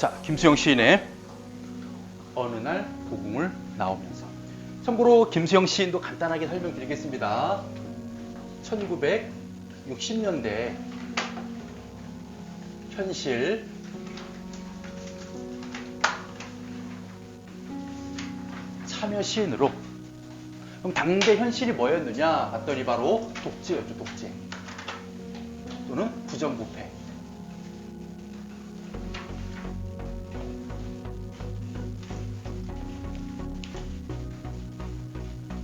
자, 김수영 시인의 어느 날 고궁을 나오면서. 참고로 김수영 시인도 간단하게 설명드리겠습니다. 1960년대 현실 참여 시인으로. 그럼 당대 현실이 뭐였느냐 봤더니 바로 독재였죠. 독재 또는 부정부패.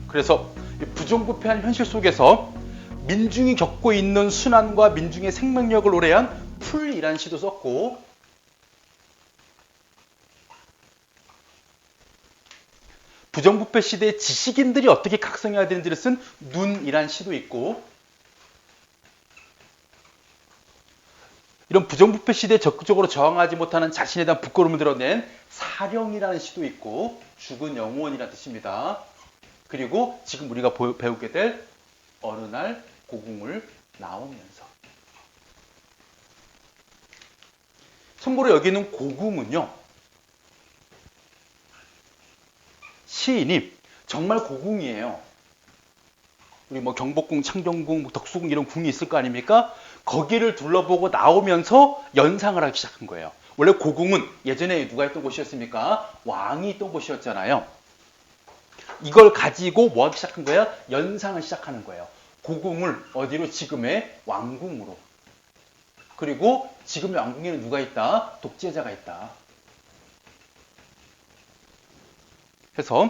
그래서 부정부패한 현실 속에서 민중이 겪고 있는 순환과 민중의 생명력을 노래한 풀이란 시도 썼고, 부정부패 시대의 지식인들이 어떻게 각성해야 되는지를 쓴 눈이란 시도 있고, 이런 부정부패 시대에 적극적으로 저항하지 못하는 자신에 대한 부끄러움을 드러낸 사령이라는 시도 있고, 죽은 영혼이라는 뜻입니다. 그리고 지금 우리가 배우게 될 어느 날 고궁을 나오면서. 참고로 여기는 고궁은요, 시인이 정말 고궁이에요. 우리 뭐 경복궁, 창경궁, 덕수궁 이런 궁이 있을 거 아닙니까? 거기를 둘러보고 나오면서 연상을 하기 시작한 거예요. 원래 고궁은 예전에 누가 있던 곳이었습니까? 왕이 있던 곳이었잖아요. 이걸 가지고 뭐 하기 시작한 거예요? 연상을 시작하는 거예요. 고궁을 어디로? 지금의 왕궁으로. 그리고 지금의 왕궁에는 누가 있다? 독재자가 있다. 그래서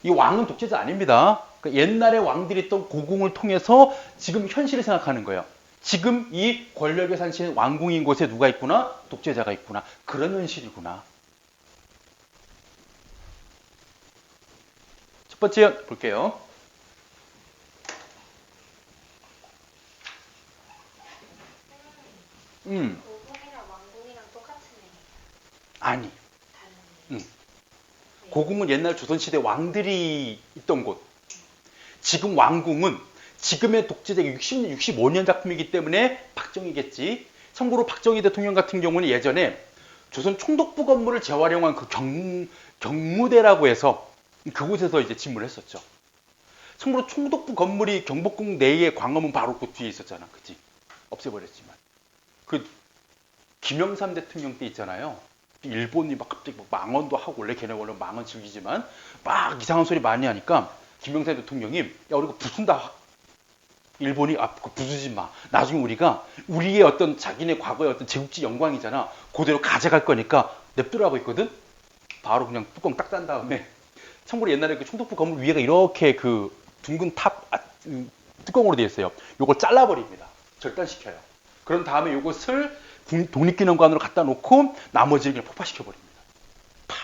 이 왕은 독재자 아닙니다. 그러니까 옛날에 왕들이 있던 고궁을 통해서 지금 현실을 생각하는 거예요. 지금 이 권력의 산신 왕궁인 곳에 누가 있구나? 독재자가 있구나. 그런 현실이구나. 첫 번째 볼게요. 고궁이랑 왕궁이랑 똑같은 의미예요? 아니. 다른 의미? 고궁은 옛날 조선시대 왕들이 있던 곳. 지금 왕궁은 지금의 독재자 65년 작품이기 때문에 박정희겠지. 참고로 박정희 대통령 같은 경우는 예전에 조선 총독부 건물을 재활용한 그 경무대라고 해서 그곳에서 이제 집무를 했었죠. 참고로 총독부 건물이 경복궁 내의 광화문 바로 그 뒤에 있었잖아. 그치? 없애버렸지만. 그 김영삼 대통령 때 있잖아요. 일본이 막 갑자기 막 망언도 하고, 원래 걔네 원래 망언 즐기지만 막 이상한 소리 많이 하니까 김영삼 대통령이 야, 우리가 부순다. 일본이 그거 부수지 마. 나중에 우리가 우리의 어떤 자기네 과거의 어떤 제국지 영광이잖아. 그대로 가져갈 거니까 냅두라고 했거든. 바로 그냥 뚜껑 딱 딴 다음에, 참고로 옛날에 그 총독부 건물 위에가 이렇게 그 둥근 뚜껑으로 되어 있어요. 요걸 잘라버립니다. 절단시켜요. 그런 다음에 요것을 독립기념관으로 갖다 놓고 나머지를 그냥 폭파시켜버립니다. 팍.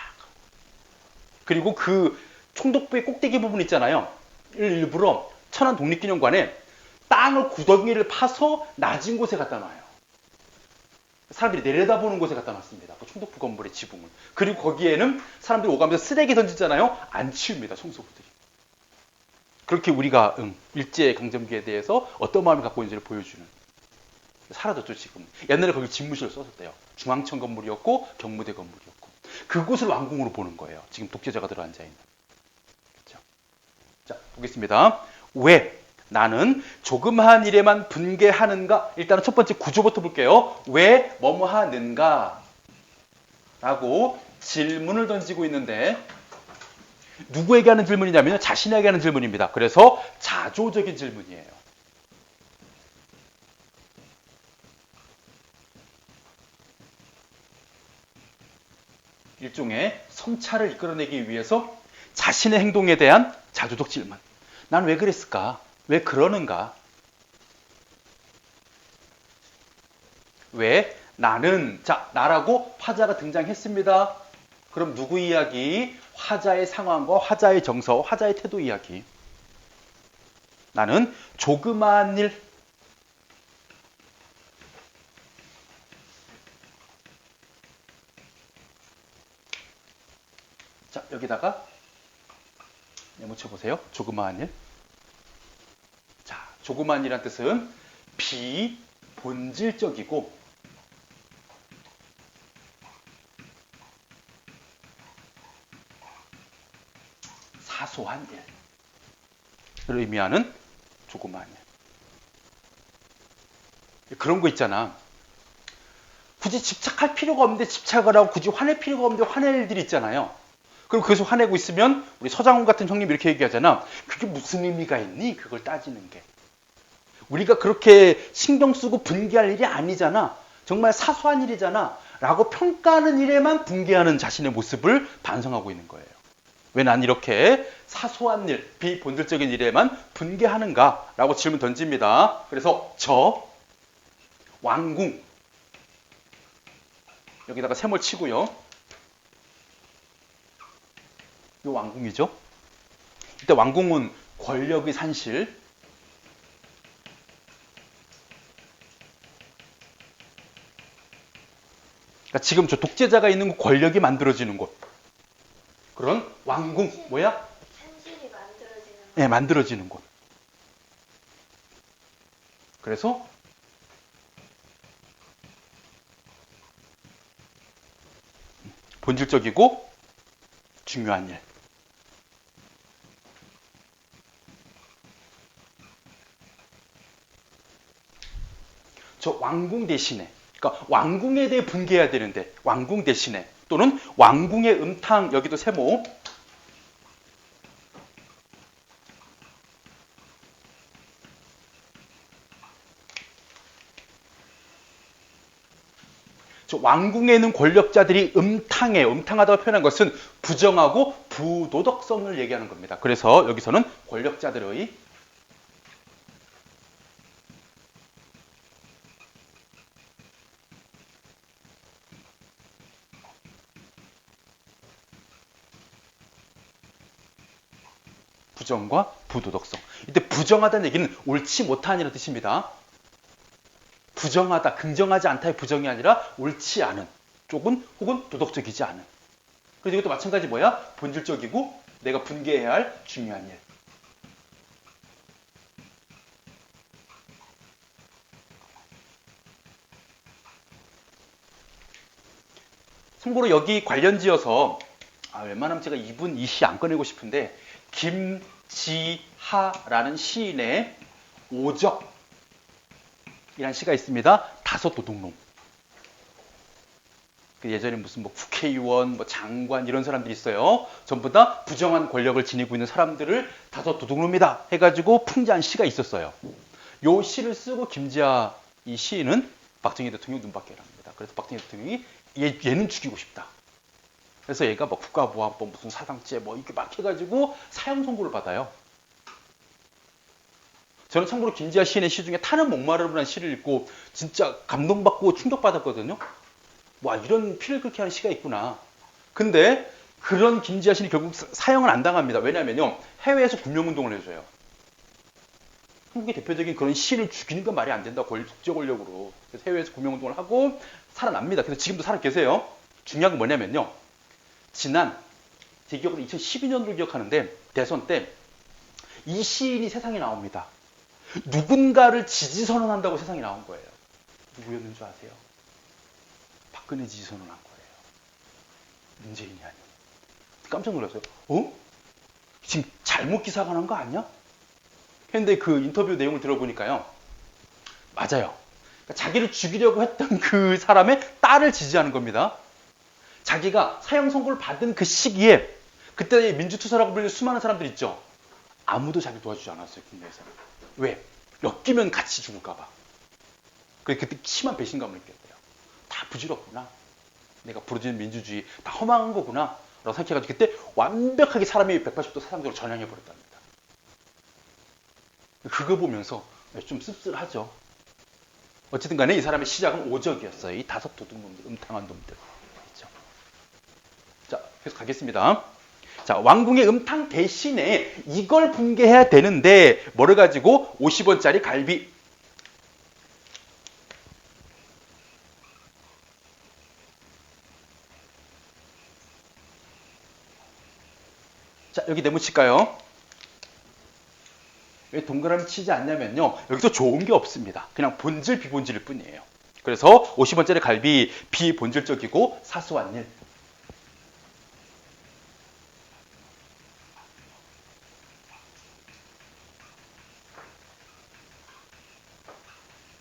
그리고 그 총독부의 꼭대기 부분 있잖아요. 일부러 천안 독립기념관에 땅을 구덩이를 파서 낮은 곳에 갖다 놔요. 사람들이 내려다보는 곳에 갖다 놨습니다. 그 총독부 건물의 지붕을. 그리고 거기에는 사람들이 오가면서 쓰레기 던지잖아요. 안 치웁니다. 청소부들이. 그렇게 우리가 일제강점기에 대해서 어떤 마음을 갖고 있는지를 보여주는. 사라졌죠, 지금. 옛날에 거기 집무실을 썼었대요. 중앙청 건물이었고 경무대 건물이었고. 그곳을 왕궁으로 보는 거예요. 지금 독재자가 들어앉아 있는. 그렇죠? 자, 보겠습니다. 왜 나는 조그마한 일에만 분개하는가? 일단은 첫 번째 구조부터 볼게요. 왜 뭐뭐 하는가? 라고 질문을 던지고 있는데, 누구에게 하는 질문이냐면 자신에게 하는 질문입니다. 그래서 자조적인 질문이에요. 일종의 성찰을 이끌어내기 위해서 자신의 행동에 대한 자조적 질문. 난 왜 그랬을까? 왜 그러는가? 왜 나는, 자, 나라고 화자가 등장했습니다. 그럼 누구 이야기? 화자의 상황과 화자의 정서, 화자의 태도 이야기. 나는 조그마한 일, 자, 여기다가 메모쳐 보세요. 조그마한 일. 자, 조그마한 일이란 뜻은 비본질적이고 사소한 일을 의미하는 조그마한 일. 그런 거 있잖아. 굳이 집착할 필요가 없는데 집착을 하고 굳이 화낼 필요가 없는데 화낼 일들이 있잖아요. 그럼 계속 화내고 있으면 우리 서장훈 같은 형님이 이렇게 얘기하잖아. 그게 무슨 의미가 있니? 그걸 따지는 게. 우리가 그렇게 신경 쓰고 분개할 일이 아니잖아. 정말 사소한 일이잖아. 라고 평가하는 일에만 분개하는 자신의 모습을 반성하고 있는 거예요. 왜 난 이렇게 사소한 일, 비본질적인 일에만 분개하는가? 라고 질문 던집니다. 그래서 저 왕궁 여기다가 세몰 치고요. 이 왕궁이죠. 이때 왕궁은 권력의 산실, 그러니까 지금 저 독재자가 있는 곳, 권력이 만들어지는 곳. 그런 왕궁, 뭐야? 산실이 만들어지는 네, 만들어지는 곳. 그래서 본질적이고 중요한 일. 저 왕궁 대신에, 그러니까 왕궁에 대해 분개해야 되는데 왕궁 대신에 또는 왕궁의 음탕, 여기도 세모. 저 왕궁에 있는 권력자들이 음탕해요. 음탕하다고 표현한 것은 부정하고 부도덕성을 얘기하는 겁니다. 그래서 여기서는 권력자들의 부정과 부도덕성. 이때 부정하다는 얘기는 옳지 못한이라는 뜻입니다. 부정하다, 긍정하지 않다의 부정이 아니라 옳지 않은 쪽은 혹은 도덕적이지 않은. 그래서 이것도 마찬가지 뭐야? 본질적이고 내가 분개해야 할 중요한 일. 참고로 여기 관련지어서 웬만하면 제가 이 시 안 꺼내고 싶은데 김지하라는 시인의 오적이라는 시가 있습니다. 다섯 도둑놈. 예전에 무슨 뭐 국회의원, 뭐 장관 이런 사람들이 있어요. 전부 다 부정한 권력을 지니고 있는 사람들을 다섯 도둑놈이다 해가지고 풍자한 시가 있었어요. 요 시를 쓰고 김지하 이 시인은 박정희 대통령 눈밖에 합니다. 그래서 박정희 대통령이 얘는 죽이고 싶다. 그래서 얘가 뭐 국가보안법 무슨 사상죄 뭐 이렇게 막 해가지고 사형 선고를 받아요. 저는 참고로 김지하 시인의 시 중에 타는 목마름이라는 시를 읽고 진짜 감동받고 충격받았거든요. 와, 이런 피를 끓게 하는 시가 있구나. 근데 그런 김지하 시인이 결국 사형을 안 당합니다. 왜냐면요, 해외에서 군명운동을 해줘요. 한국의 대표적인 그런 시인을 죽이는 건 말이 안 된다. 국제 권력으로. 그래서 해외에서 군명운동을 하고 살아납니다. 그래서 지금도 살아 계세요. 중요한 건 뭐냐면요, 지난 제 기억으로 2012년으로 기억하는데 대선 때 이 시인이 세상에 나옵니다. 누군가를 지지 선언한다고 세상에 나온 거예요. 누구였는 줄 아세요? 박근혜 지지 선언한 거예요. 문재인이 아니에요. 깜짝 놀랐어요. 지금 잘못 기사가 난 거 아니야? 했는데 그 인터뷰 내용을 들어보니까요, 맞아요. 그러니까 자기를 죽이려고 했던 그 사람의 딸을 지지하는 겁니다. 자기가 사형 선고를 받은 그 시기에 그때 민주투사라고 불리는 수많은 사람들 있죠. 아무도 자기를 도와주지 않았어요. 국내에서는. 왜? 엮이면 같이 죽을까 봐. 그때 심한 배신감을 느꼈대요. 다 부질없구나. 내가 부르짖는 민주주의 다 허망한 거구나 라고 생각해가지고 그때 완벽하게 사람이 180도 사상적으로 전향해버렸답니다. 그거 보면서 좀 씁쓸하죠. 어쨌든 간에 이 사람의 시작은 오적이었어요. 이 다섯 도둑놈들, 음탕한 놈들. 자, 계속 가겠습니다. 자, 왕궁의 음탕 대신에 이걸 분개해야 되는데 뭐를 가지고 50원짜리 갈비. 자, 여기 네모 칠까요? 왜 동그라미 치지 않냐면요, 여기서 좋은 게 없습니다. 그냥 본질, 비본질일 뿐이에요. 그래서 50원짜리 갈비, 비본질적이고 사소한 일.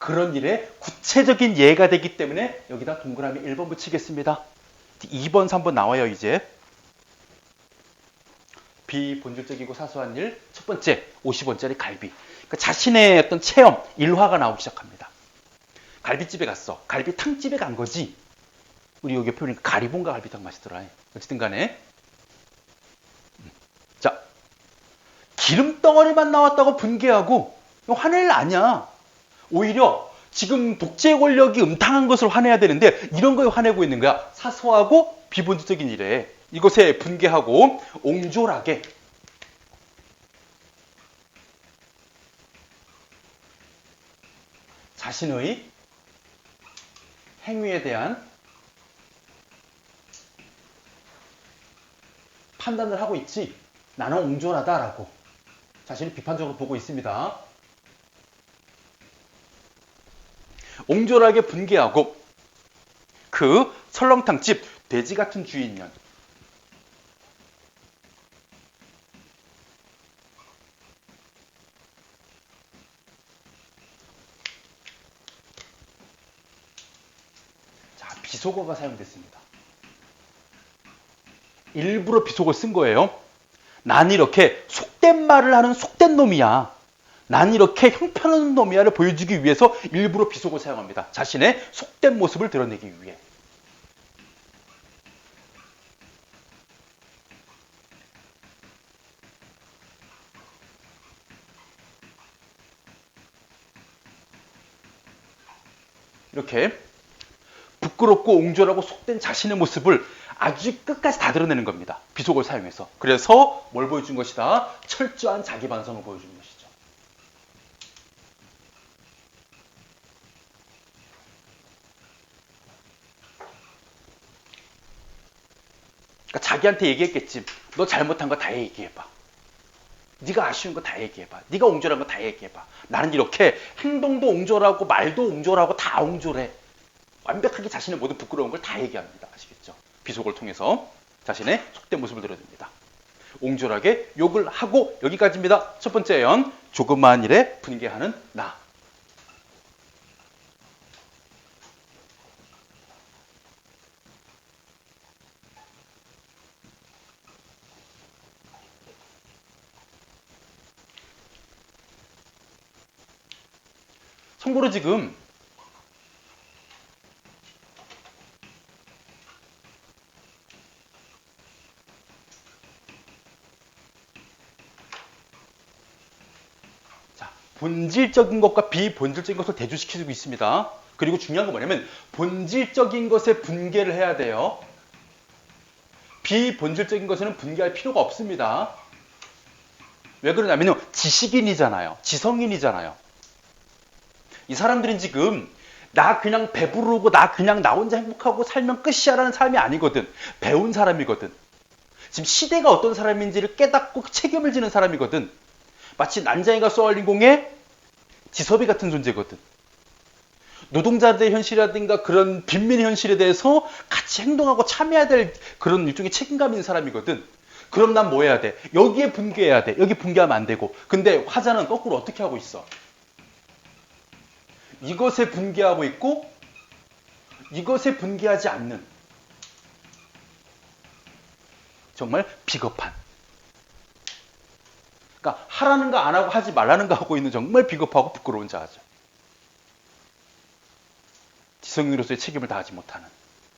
그런 일의 구체적인 예가 되기 때문에 여기다 동그라미 1번 붙이겠습니다. 2번, 3번 나와요, 이제. 비본질적이고 사소한 일. 첫 번째, 50원짜리 갈비. 그러니까 자신의 어떤 체험, 일화가 나오기 시작합니다. 갈비집에 갔어. 갈비탕집에 간 거지. 우리 여기 표현이 가리봉가 갈비탕 맛있더라. 어쨌든 간에. 자, 기름 덩어리만 나왔다고 분개하고 화낼 일 아니야. 오히려 지금 독재 권력이 음탕한 것을 화내야 되는데 이런 거에 화내고 있는 거야. 사소하고 비본질적인 일에. 이것에 분개하고 옹졸하게 자신의 행위에 대한 판단을 하고 있지. 나는 옹졸하다라고 자신을 비판적으로 보고 있습니다. 옹졸하게 분개하고 그 설렁탕집 돼지 같은 주인년. 자, 비속어가 사용됐습니다. 일부러 비속어 쓴 거예요. 난 이렇게 속된 말을 하는 속된 놈이야. 난 이렇게 형편없는 놈이야를 보여주기 위해서 일부러 비속어 사용합니다. 자신의 속된 모습을 드러내기 위해. 이렇게 부끄럽고 옹졸하고 속된 자신의 모습을 아주 끝까지 다 드러내는 겁니다. 비속어를 사용해서. 그래서 뭘 보여준 것이다? 철저한 자기 반성을 보여주는 것이죠. 그러니까 자기한테 얘기했겠지. 너 잘못한 거 다 얘기해봐. 네가 아쉬운 거 다 얘기해봐. 네가 옹졸한 거 다 얘기해봐. 나는 이렇게 행동도 옹졸하고 말도 옹졸하고 다 옹졸해. 완벽하게 자신의 모든 부끄러운 걸 다 얘기합니다. 아시겠죠? 비속어를 통해서 자신의 속된 모습을 드러냅니다. 옹졸하게 욕을 하고 여기까지입니다. 첫 번째 연, 조그마한 일에 분개하는 나. 참고로 지금 본질적인 것과 비본질적인 것을 대조시키고 있습니다. 그리고 중요한 건 뭐냐면 본질적인 것에 분개를 해야 돼요. 비본질적인 것에는 분개할 필요가 없습니다. 왜 그러냐면요. 지식인이잖아요. 지성인이잖아요. 이 사람들은 지금 나 그냥 배부르고 나 그냥 나 혼자 행복하고 살면 끝이야라는 사람이 아니거든. 배운 사람이거든. 지금 시대가 어떤 사람인지를 깨닫고 책임을 지는 사람이거든. 마치 난장이가 쏘아올린 공에 지섭이 같은 존재거든. 노동자들의 현실이라든가 그런 빈민의 현실에 대해서 같이 행동하고 참여해야 될 그런 일종의 책임감 있는 사람이거든. 그럼 난 뭐 해야 돼? 여기에 분개해야 돼. 여기 분개하면 안 되고. 근데 화자는 거꾸로 어떻게 하고 있어? 이것에 분개하고 있고 이것에 분개하지 않는 정말 비겁한. 그러니까 하라는 거 안 하고 하지 말라는 거 하고 있는 정말 비겁하고 부끄러운 자아죠. 지성인으로서의 책임을 다하지 못하는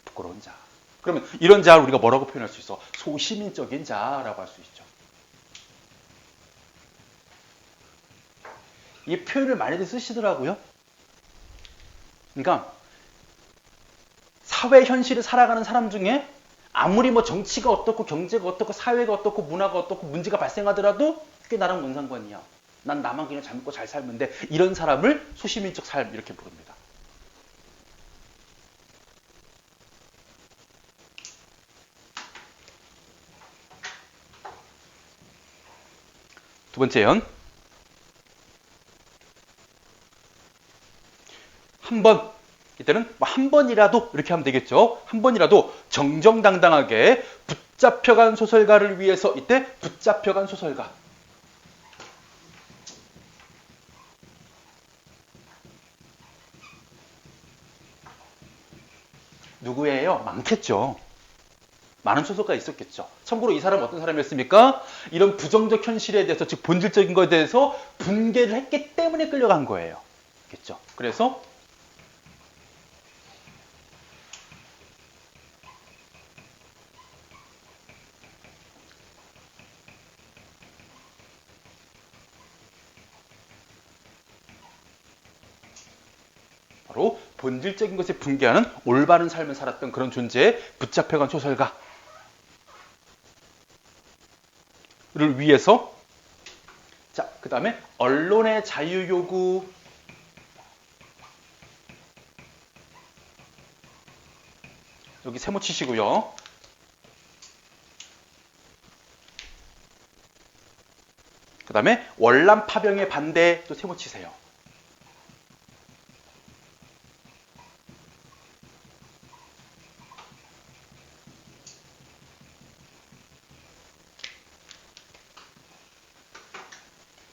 부끄러운 자. 그러면 이런 자를 우리가 뭐라고 표현할 수 있어? 소시민적인 자라고 할 수 있죠. 이 표현을 많이들 쓰시더라고요. 그러니까 사회 현실을 살아가는 사람 중에 아무리 뭐 정치가 어떻고 경제가 어떻고 사회가 어떻고 문화가 어떻고 문제가 발생하더라도 그게 나랑 뭔 상관이야. 난 나만 그냥 잘 먹고 잘 살면 돼. 이런 사람을 소시민적 삶 이렇게 부릅니다. 두 번째 연. 한 번. 이때는 한 번이라도 이렇게 하면 되겠죠. 한 번이라도 정정당당하게 붙잡혀간 소설가를 위해서 이때 붙잡혀간 소설가. 누구예요? 많겠죠. 많은 소설가 있었겠죠. 참고로 이 사람은 어떤 사람이었습니까? 이런 부정적 현실에 대해서, 즉 본질적인 것에 대해서 분개를 했기 때문에 끌려간 거예요. 겠죠. 그래서 바로 본질적인 것에 분개하는 올바른 삶을 살았던 그런 존재에 붙잡혀간 소설가를 위해서, 자, 그 다음에 언론의 자유 요구, 여기 세모 치시고요. 그 다음에 월남 파병의 반대, 또 세모 치세요.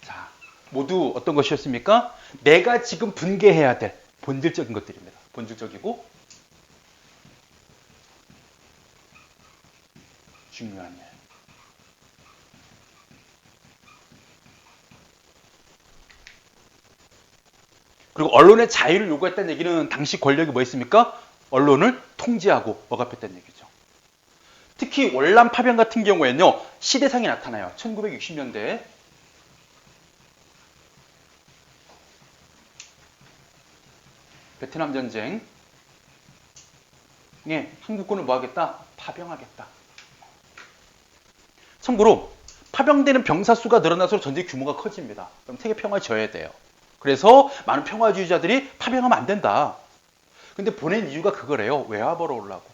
자, 모두 어떤 것이었습니까? 내가 지금 분개해야 될 본질적인 것들입니다. 본질적이고 중요한 일. 그리고 언론의 자유를 요구했다는 얘기는 당시 권력이 뭐 했습니까? 언론을 통제하고 억압했다는 얘기죠. 특히 월남 파병 같은 경우에는요, 시대상이 나타나요. 1960년대. 베트남 전쟁. 예, 한국군을 뭐 하겠다? 파병하겠다. 참고로 파병되는 병사 수가 늘어날수록 전쟁 규모가 커집니다. 그럼 세계 평화에 져야 돼요. 그래서 많은 평화주의자들이 파병하면 안 된다. 근데 보낸 이유가 그거래요. 외화 벌어오려고.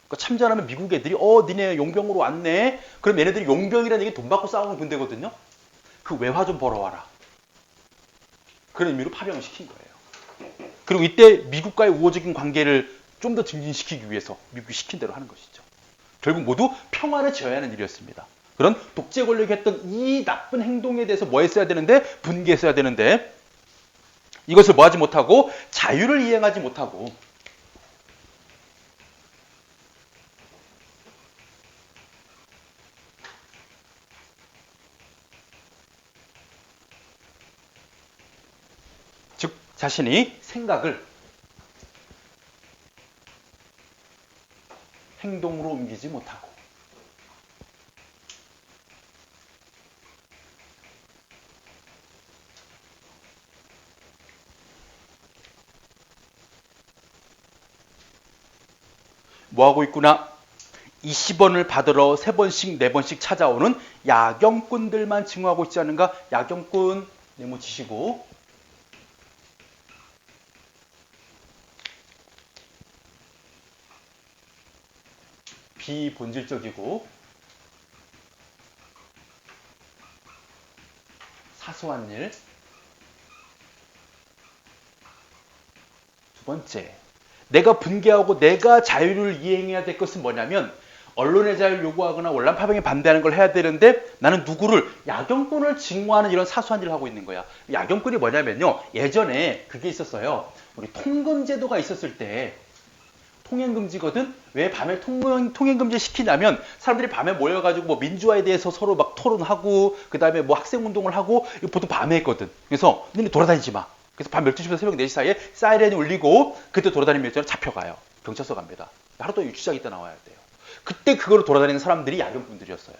그러니까 참전하면 미국 애들이 니네 용병으로 왔네. 그럼 얘네들이 용병이라는 얘기 돈 받고 싸우는 군대거든요. 그 외화 좀 벌어와라. 그런 의미로 파병을 시킨 거예요. 그리고 이때 미국과의 우호적인 관계를 좀 더 증진시키기 위해서 미국이 시킨 대로 하는 것이죠. 결국 모두 평화를 지어야 하는 일이었습니다. 그런 독재 권력이 했던 이 나쁜 행동에 대해서 뭐 했어야 되는데? 분개했어야 되는데 이것을 뭐 하지 못하고 자유를 이행하지 못하고 즉 자신이 생각을 행동으로 옮기지 못하고 뭐하고 있구나? 20원을 받으러 3번씩 4번씩 찾아오는 야경꾼들만 징후하고 있지 않은가? 야경꾼 네모치시고 비본질적이고 사소한 일. 두 번째, 내가 분개하고 내가 자유를 이행해야 될 것은 뭐냐면 언론의 자유를 요구하거나 월남 파병에 반대하는 걸 해야 되는데 나는 누구를 야경꾼을 징후하는 이런 사소한 일을 하고 있는 거야. 야경꾼이 뭐냐면요, 예전에 그게 있었어요. 우리 통금제도가 있었을 때 통행금지거든. 왜 밤에 통행금지 시키냐면 사람들이 밤에 모여가지고 뭐 민주화에 대해서 서로 막 토론하고 그 다음에 뭐 학생운동을 하고 보통 밤에 했거든. 그래서 너네 돌아다니지 마. 그래서 밤 12시부터 새벽 4시 사이에 사이렌이 울리고 그때 돌아다니면 잡혀가요. 경찰서 갑니다. 하루 동안 유치장 있다 나와야 돼요. 그때 그거를 돌아다니는 사람들이 야경꾼들이었어요.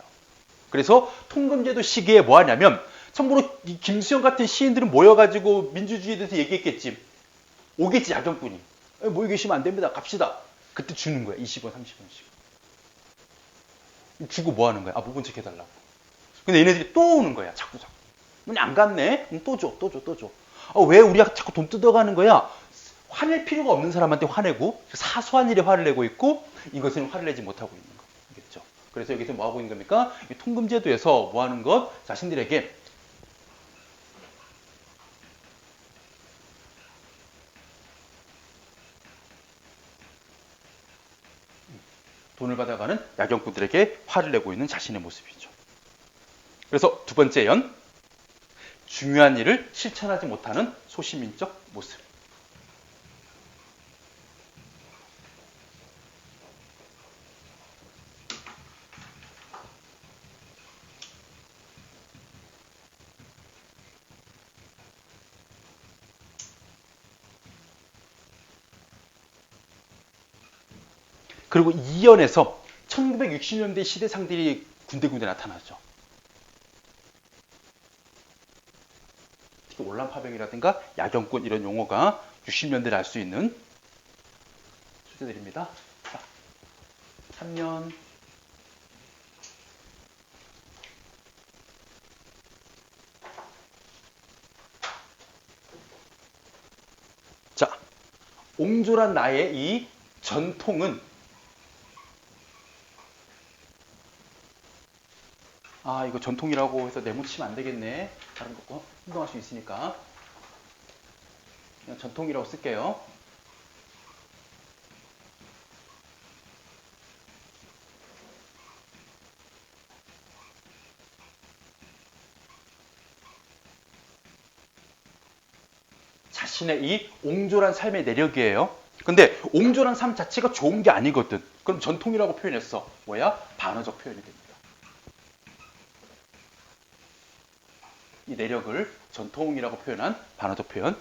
그래서 통금제도 시기에 뭐 하냐면 참고로 이 김수영 같은 시인들은 모여가지고 민주주의에 대해서 얘기했겠지. 오겠지 야경꾼이. 모여 계시면 안 됩니다. 갑시다. 그때 주는 거야. 20원, 30원씩. 주고 뭐 하는 거야? 모른 척 해달라고. 근데 얘네들이 또 오는 거야. 자꾸. 안 갔네? 또 줘. 왜 우리가 자꾸 돈 뜯어가는 거야? 화낼 필요가 없는 사람한테 화내고 사소한 일에 화를 내고 있고 이것은 화를 내지 못하고 있는 거겠죠. 그래서 여기서 뭐 하고 있는 겁니까? 이 통금제도에서 뭐 하는 것? 자신들에게 돈을 받아가는 야경꾼들에게 화를 내고 있는 자신의 모습이죠. 그래서 두 번째 연, 중요한 일을 실천하지 못하는 소시민적 모습. 그리고 이연에서 1960년대 시대상들이 군데군데 나타나죠. 특히 올란파병이라든가 야경꾼 이런 용어가 60년대를 알 수 있는 소재들입니다. 자, 3년 자, 옹졸한 나의 이 전통은 이거 전통이라고 해서 네모치면 안 되겠네. 다른 거 행동할 수 있으니까 그냥 전통이라고 쓸게요. 자신의 이 옹졸한 삶의 내력이에요. 근데 옹졸한 삶 자체가 좋은 게 아니거든. 그럼 전통이라고 표현했어. 뭐야? 반어적 표현이 됩니다. 이 내력을 전통이라고 표현한 반어적 표현.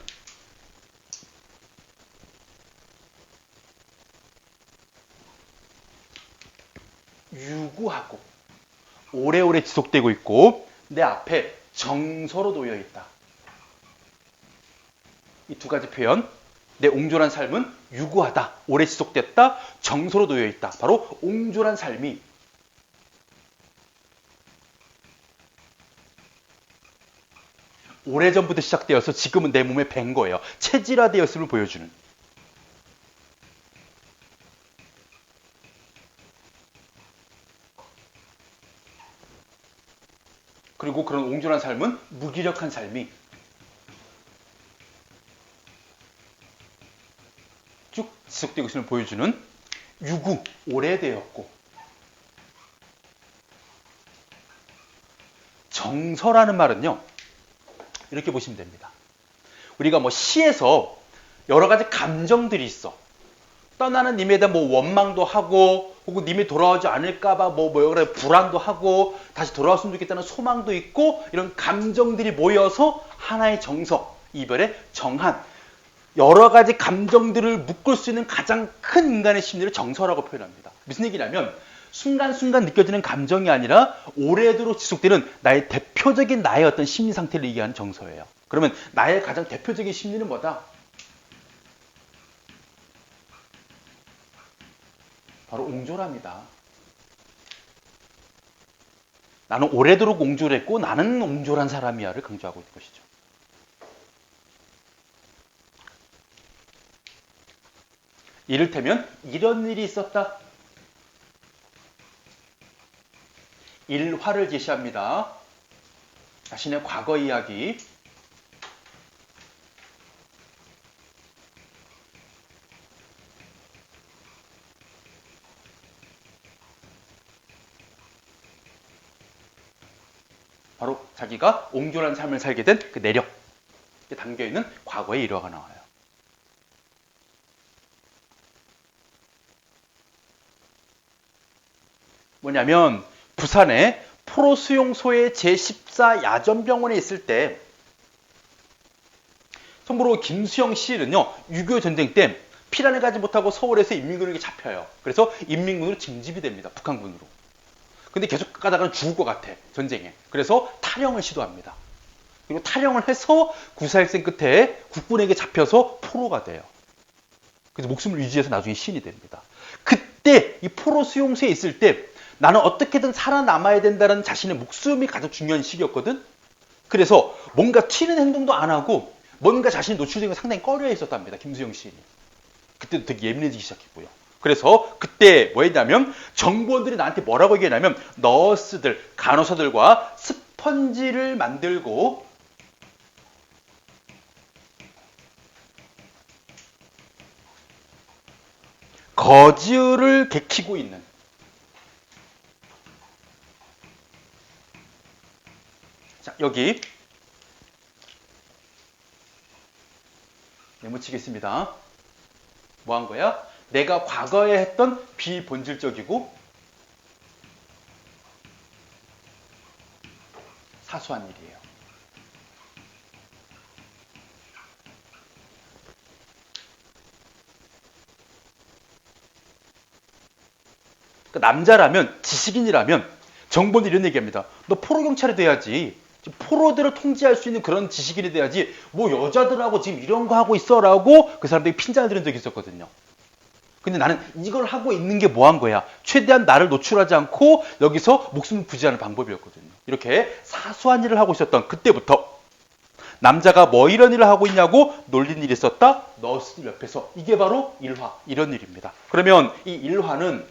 유구하고 오래오래 지속되고 있고 내 앞에 정서로 놓여 있다. 이 두 가지 표현. 내 옹졸한 삶은 유구하다, 오래 지속됐다, 정서로 놓여 있다. 바로 옹졸한 삶이 오래전부터 시작되어서 지금은 내 몸에 밴 거예요. 체질화되었음을 보여주는. 그리고 그런 옹졸한 삶은 무기력한 삶이 쭉 지속되고 있음을 보여주는 유구, 오래되었고 정서라는 말은요. 이렇게 보시면 됩니다. 우리가 뭐 시에서 여러 가지 감정들이 있어. 떠나는 님에 대한 뭐 원망도 하고 혹은 님이 돌아오지 않을까봐 그래 불안도 하고 다시 돌아왔으면 좋겠다는 소망도 있고 이런 감정들이 모여서 하나의 정서, 이별의 정한 여러 가지 감정들을 묶을 수 있는 가장 큰 인간의 심리를 정서라고 표현합니다. 무슨 얘기냐면 순간순간 느껴지는 감정이 아니라 오래도록 지속되는 나의 대표적인 나의 어떤 심리 상태를 얘기하는 정서예요. 그러면 나의 가장 대표적인 심리는 뭐다? 바로 옹졸함이다. 나는 오래도록 옹졸했고 나는 옹졸한 사람이야를 강조하고 있는 것이죠. 이를테면 이런 일이 있었다. 일화를 제시합니다. 자신의 과거 이야기. 바로 자기가 옹졸한 삶을 살게 된 그 내력에 담겨있는 과거의 일화가 나와요. 뭐냐면 부산에 포로수용소의 제14 야전병원에 있을 때 참고로 김수영 씨는요. 6.25 전쟁 때 피란을 가지 못하고 서울에서 인민군에게 잡혀요. 그래서 인민군으로 징집이 됩니다. 북한군으로. 근데 계속 가다가는 죽을 것 같아. 전쟁에. 그래서 탈영을 시도합니다. 그리고 탈영을 해서 구사일생 끝에 국군에게 잡혀서 포로가 돼요. 그래서 목숨을 유지해서 나중에 시인이 됩니다. 그때 이 포로 수용소에 있을 때 나는 어떻게든 살아남아야 된다는 자신의 목숨이 가장 중요한 시기였거든. 그래서 뭔가 튀는 행동도 안 하고 뭔가 자신이 노출된 걸 상당히 꺼려 했었답니다. 김수영 시인이. 그때도 되게 예민해지기 시작했고요. 그래서 그때 뭐 했냐면 정부원들이 나한테 뭐라고 얘기했냐면 너스들, 간호사들과 스펀지를 만들고 거즈를 개키고 있는 자 여기 메모치겠습니다. 뭐 한 거야? 내가 과거에 했던 비본질적이고 사소한 일이에요. 그러니까 남자라면, 지식인이라면 정보는 이런 얘기합니다. 너 포로 경찰이 돼야지. 포로들을 통제할 수 있는 그런 지식인이 돼야지. 뭐 여자들하고 지금 이런 거 하고 있어라고 그 사람들이 핀잔을 들은 적이 있었거든요. 근데 나는 이걸 하고 있는 게 뭐 한 거야? 최대한 나를 노출하지 않고 여기서 목숨을 부지하는 방법이었거든요. 이렇게 사소한 일을 하고 있었던 그때부터 남자가 뭐 이런 일을 하고 있냐고 놀린 일이 있었다? 너스들 옆에서. 이게 바로 일화, 이런 일입니다. 그러면 이 일화는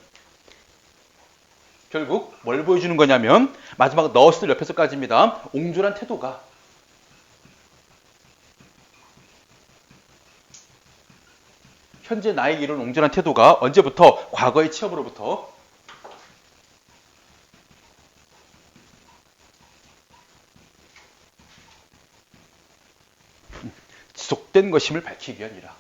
결국 뭘 보여주는 거냐면 마지막 너스들 옆에서까지입니다. 옹졸한 태도가 현재 나에게 이런 옹졸한 태도가 언제부터? 과거의 체험으로부터 지속된 것임을 밝히기 위함이라.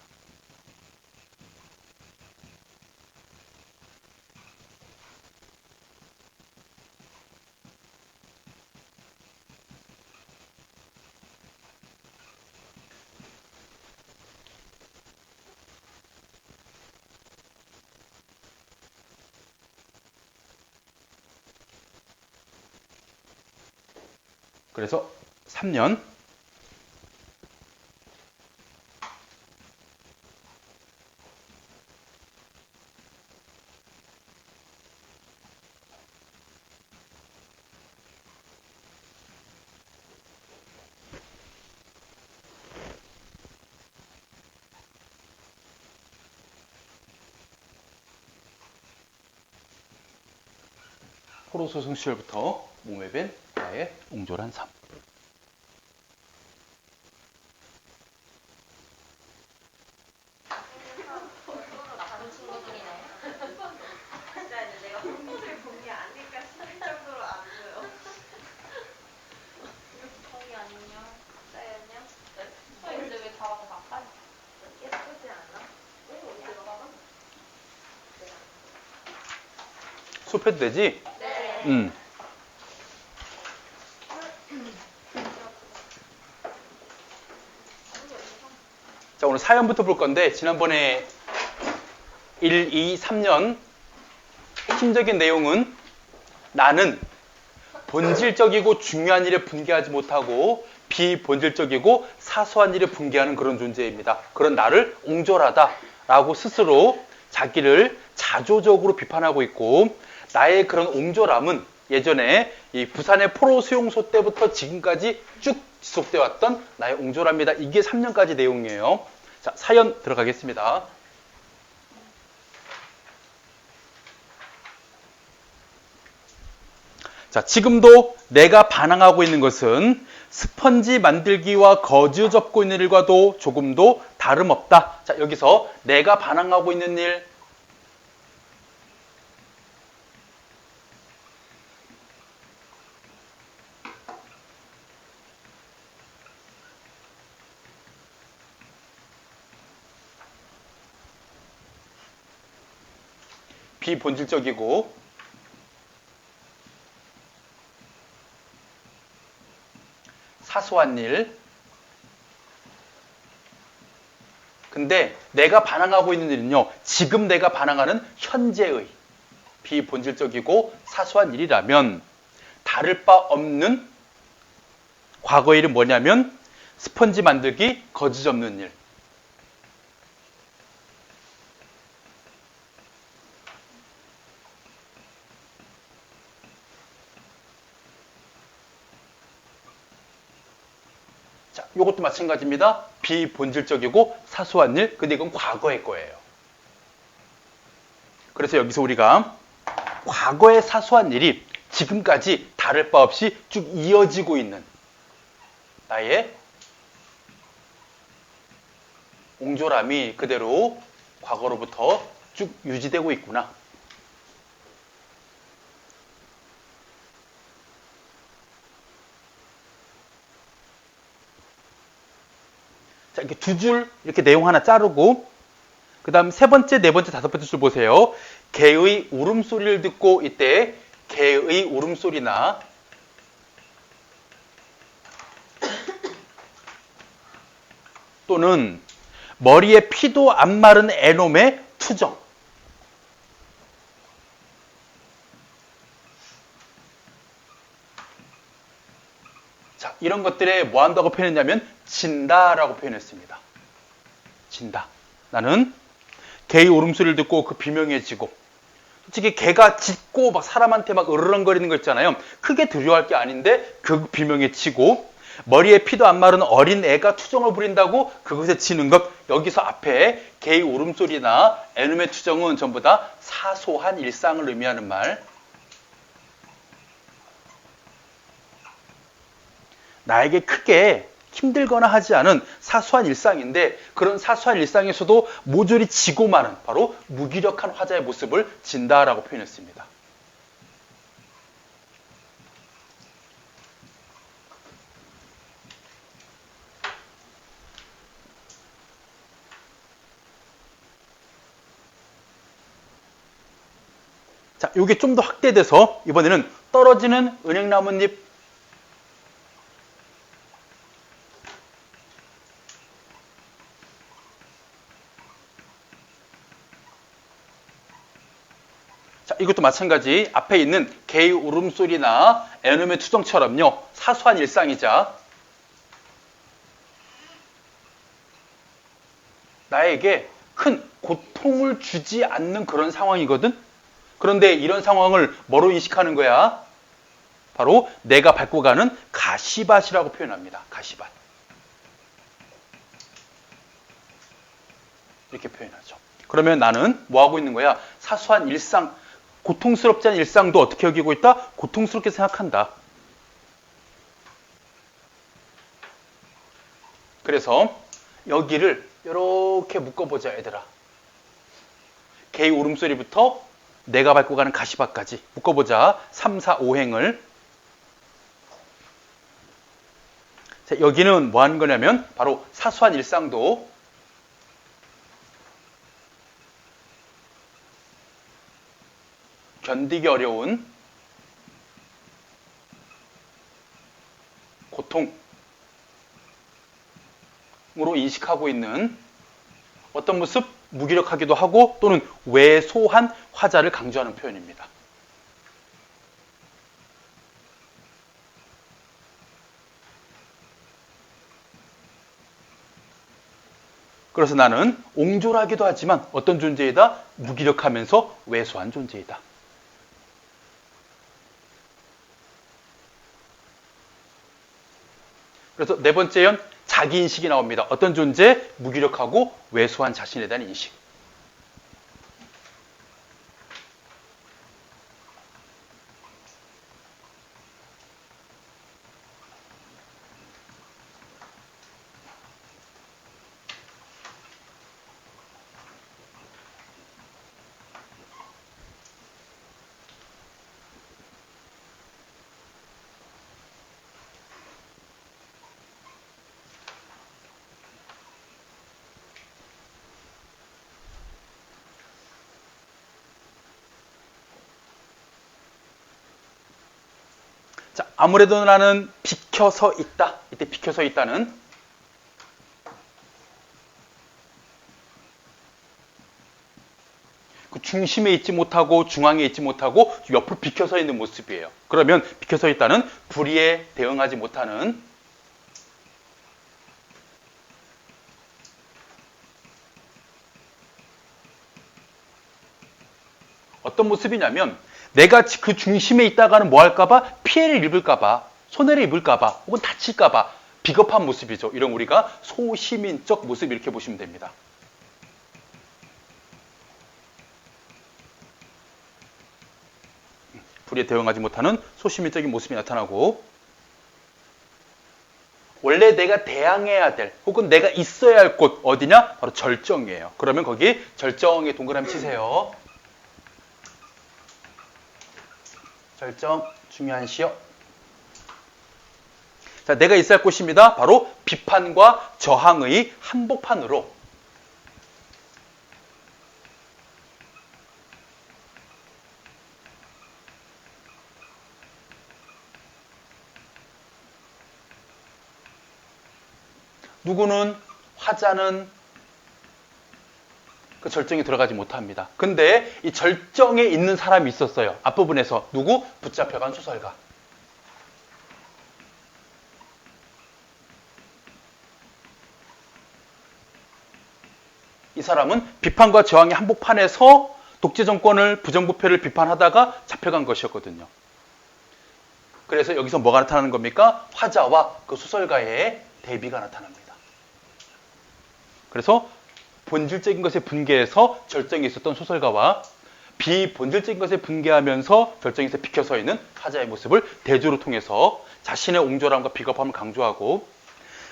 그래서 3년 포로소송 시절부터 몸에 밴 나의 옹졸한 삶. 다른 친구들이네. 진짜 이제 내가 홈모델 본 게 아닐까 싶을 정도로 안 보여. 이 아니냐? 나였냐? 근데 왜 다 와서 나빠? 예쁘지 않아? 왜 어디로 가봐? 수업해도 되지? 네. 자, 오늘 사연부터 볼 건데 지난번에 1, 2, 3년 핵심적인 내용은 나는 본질적이고 중요한 일에 분개하지 못하고 비본질적이고 사소한 일에 분개하는 그런 존재입니다. 그런 나를 옹졸하다라고 스스로 자기를 자조적으로 비판하고 있고 나의 그런 옹졸함은 예전에 이 부산의 포로 수용소 때부터 지금까지 쭉 지속되어 왔던 나의 옹졸함이다. 이게 3년까지 내용이에요. 자, 사연 들어가겠습니다. 자, 지금도 내가 반항하고 있는 것은 스펀지 만들기와 거즈 접고 있는 일과도 조금도 다름없다. 자, 여기서 내가 반항하고 있는 일, 비본질적이고 사소한 일. 근데 내가 반항하고 있는 일은요, 지금 내가 반항하는 현재의 비본질적이고 사소한 일이라면 다를 바 없는 과거의 일은 뭐냐면 스펀지 만들기, 거즈 접는 일. 자, 이것도 마찬가지입니다. 비본질적이고 사소한 일, 근데 이건 과거의 거예요. 그래서 여기서 우리가 과거의 사소한 일이 지금까지 다를 바 없이 쭉 이어지고 있는 나의 옹졸함이 그대로 과거로부터 쭉 유지되고 있구나. 자, 이렇게 두 줄 이렇게 내용 하나 자르고 그 다음 세 번째, 네 번째, 다섯 번째 줄 보세요. 개의 울음소리를 듣고 이때 개의 울음소리나 또는 머리에 피도 안 마른 애놈의 투정. 자, 이런 것들에 뭐 한다고 표현했냐면 진다라고 표현했습니다. 진다. 나는 개의 울음소리를 듣고 그 비명해지고, 솔직히 개가 짖고 막 사람한테 막 으르렁거리는 거 있잖아요. 크게 두려워할 게 아닌데 그 비명에 치고, 머리에 피도 안 마른 어린 애가 투정을 부린다고 그것에 치는 것. 여기서 앞에 개의 울음소리나 애놈의 투정은 전부 다 사소한 일상을 의미하는 말. 나에게 크게 힘들거나 하지 않은 사소한 일상인데, 그런 사소한 일상에서도 모조리 지고 마는 바로 무기력한 화자의 모습을 진다라고 표현했습니다. 자, 이게 좀 더 확대돼서 이번에는 떨어지는 은행나뭇잎. 자, 이것도 마찬가지 앞에 있는 개의 울음소리나 애놈의 투정처럼요, 사소한 일상이자 나에게 큰 고통을 주지 않는 그런 상황이거든. 그런데 이런 상황을 뭐로 인식하는 거야? 바로 내가 밟고 가는 가시밭이라고 표현합니다. 가시밭. 이렇게 표현하죠. 그러면 나는 뭐 하고 있는 거야? 사소한 일상, 고통스럽지 않은 일상도 어떻게 여기고 있다? 고통스럽게 생각한다. 그래서 여기를 이렇게 묶어보자, 얘들아. 개의 울음소리부터 내가 밟고 가는 가시밭까지 묶어보자. 3, 4, 5행을. 자, 여기는 뭐 하는 거냐면 바로 사소한 일상도 견디기 어려운 고통으로 인식하고 있는 어떤 모습? 무기력하기도 하고 또는 왜소한 화자를 강조하는 표현입니다. 그래서 나는 옹졸하기도 하지만 어떤 존재이다? 무기력하면서 왜소한 존재이다. 그래서 네 번째 연, 자기인식이 나옵니다. 어떤 존재? 무기력하고 왜소한 자신에 대한 인식. 자, 아무래도 나는 비켜서 있다. 이때 비켜서 있다는 그 중심에 있지 못하고 중앙에 있지 못하고 옆으로 비켜서 있는 모습이에요. 그러면 비켜서 있다는 불의에 대응하지 못하는 어떤 모습이냐면 내가 그 중심에 있다가는 뭐 할까봐? 피해를 입을까봐, 손해를 입을까봐, 혹은 다칠까봐 비겁한 모습이죠. 이런 우리가 소시민적 모습 이렇게 보시면 됩니다. 불의에 대응하지 못하는 소시민적인 모습이 나타나고, 원래 내가 대항해야 될 혹은 내가 있어야 할 곳 어디냐? 바로 절정이에요. 그러면 거기 절정에 동그라미 치세요. 절정 중요한 시요. 자, 내가 있어야 할 곳입니다. 바로 비판과 저항의 한복판으로 누구는 화자는 그 절정에 들어가지 못합니다. 근데 이 절정에 있는 사람이 있었어요. 앞부분에서 누구? 붙잡혀간 소설가. 이 사람은 비판과 저항의 한복판에서 독재 정권을 부정부패를 비판하다가 잡혀간 것이었거든요. 그래서 여기서 뭐가 나타나는 겁니까? 화자와 그 소설가의 대비가 나타납니다. 그래서 본질적인 것에 분개해서 절정에 있었던 소설가와 비본질적인 것에 분개하면서 절정에서 비켜서 있는 화자의 모습을 대조를 통해서 자신의 옹졸함과 비겁함을 강조하고,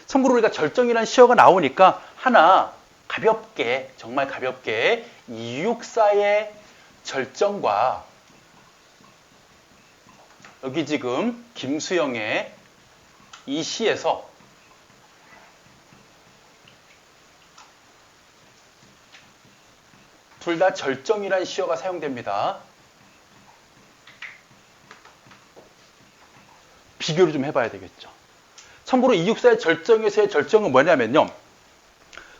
참고로 우리가 절정이라는 시어가 나오니까 하나 가볍게, 정말 가볍게 이육사의 절정과 여기 지금 김수영의 이 시에서 둘 다 절정이라는 시어가 사용됩니다. 비교를 좀 해봐야 되겠죠. 참고로 이육사의 절정에서의 절정은 뭐냐면요,